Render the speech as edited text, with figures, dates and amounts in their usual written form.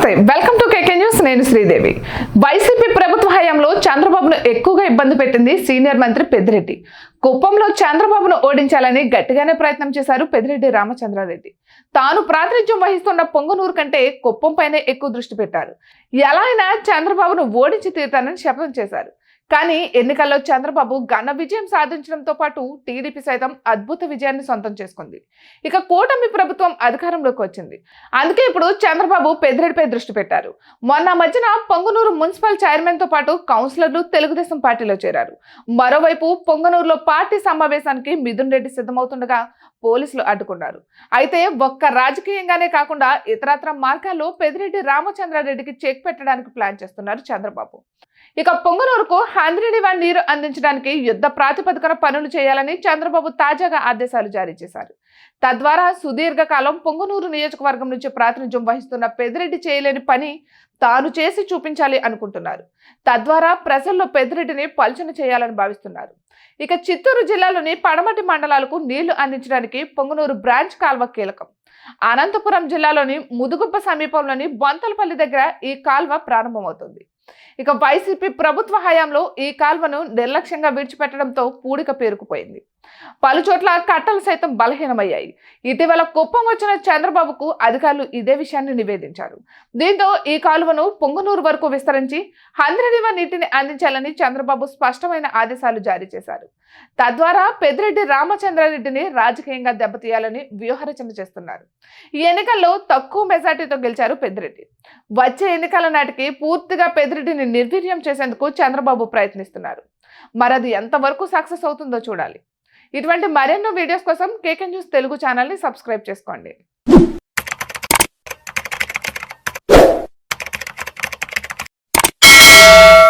నమస్తే, welcome to KK news. నేను Sridevi. YCP ప్రభుత్వ హయాంలో చంద్రబాబును ఎక్కువగా ఇబ్బంది పెట్టింది సీనియర్ మంత్రి పెద్దిరెడ్డి. కుప్పంలో చంద్రబాబును ఓడించాలని గట్టిగానే ప్రయత్నం చేశారు పెద్దిరెడ్డి రామచంద్రారెడ్డి. తాను ప్రాతినిధ్యం వహిస్తున్న పొంగనూరు కంటే కుప్పం పైనే ఎక్కువ దృష్టి పెట్టారు. ఎలా అయినా చంద్రబాబును ఓడించి తీరుతానని శపథం చేశారు. కానీ ఎన్నికల్లో చంద్రబాబు ఘన విజయం సాధించడంతో పాటు టీడీపీ సైతం అద్భుత విజయాన్ని సొంతం చేసుకుంది. ఇక కూటమి ప్రభుత్వం అధికారంలోకి వచ్చింది. అందుకే ఇప్పుడు చంద్రబాబు పెద్దిరెడ్డిపై దృష్టి పెట్టారు. మొన్న మధ్యన పొంగనూరు మున్సిపల్ చైర్మన్ తో పాటు కౌన్సిలర్లు తెలుగుదేశం పార్టీలో చేరారు. మరోవైపు పొంగనూరులో పార్టీ సమావేశానికి మిథున్ రెడ్డి సిద్ధమవుతుండగా పోలీసులు అడ్డుకున్నారు. అయితే ఒక్క రాజకీయంగానే కాకుండా ఇతరత్ర మార్గాల్లో పెద్దిరెడ్డి రామచంద్రారెడ్డికి చెక్ పెట్టడానికి ప్లాన్ చేస్తున్నారు చంద్రబాబు. ఇక పొంగనూరుకు హంద్రీనివా నీరు అందించడానికి యుద్ధ ప్రాతిపదికన పనులు చేయాలని చంద్రబాబు తాజాగా ఆదేశాలు జారీ చేశారు. తద్వారా సుదీర్ఘకాలం పొంగనూరు నియోజకవర్గం నుంచి ప్రాతినిధ్యం వహిస్తున్న పెద్దిరెడ్డి చేయలేని పని తాను చేసి చూపించాలి అనుకుంటున్నారు. తద్వారా ప్రజల్లో పెద్దిరెడ్డిని పలుచన చేయాలని భావిస్తున్నారు. ఇక చిత్తూరు జిల్లాలోని పడమటి మండలాలకు నీళ్లు అందించడానికి పొంగనూరు బ్రాంచ్ కాల్వ కీలకం. అనంతపురం జిల్లాలోని ముదుగుప్ప సమీపంలోని బొంతలపల్లి దగ్గర ఈ కాల్వ ప్రారంభమవుతుంది. ఇక వైసీపీ ప్రభుత్వ హయాంలో ఈ కాల్వను నిర్లక్ష్యంగా విడిచిపెట్టడంతో పూడిక పేరుకుపోయింది. పలుచోట్ల కట్టలు సైతం బలహీనమయ్యాయి. ఇటీవల కుప్పం వచ్చిన చంద్రబాబుకు అధికారులు ఇదే విషయాన్ని నివేదించారు. దీంతో ఈ కాలువను పొంగనూరు వరకు విస్తరించి హంద్రీనివా నీటిని అందించాలని చంద్రబాబు స్పష్టమైన ఆదేశాలు జారీ చేశారు. తద్వారా పెద్దిరెడ్డి రామచంద్రారెడ్డిని రాజకీయంగా దెబ్బతీయాలని వ్యూహరచన చేస్తున్నారు. ఈ ఎన్నికల్లో తక్కువ మెజార్టీతో గెలిచారు పెద్దిరెడ్డి. వచ్చే ఎన్నికల నాటికి పూర్తిగా పెద్దిరెడ్డిని నిర్వీర్యం చేసేందుకు చంద్రబాబు ప్రయత్నిస్తున్నారు. మరది ఎంతవరకు సక్సెస్ అవుతుందో చూడాలి. ఇటువంటి మరెన్నో వీడియోస్ కోసం కేకే న్యూస్ తెలుగు ఛానల్ని సబ్స్క్రైబ్ చేసుకోండి.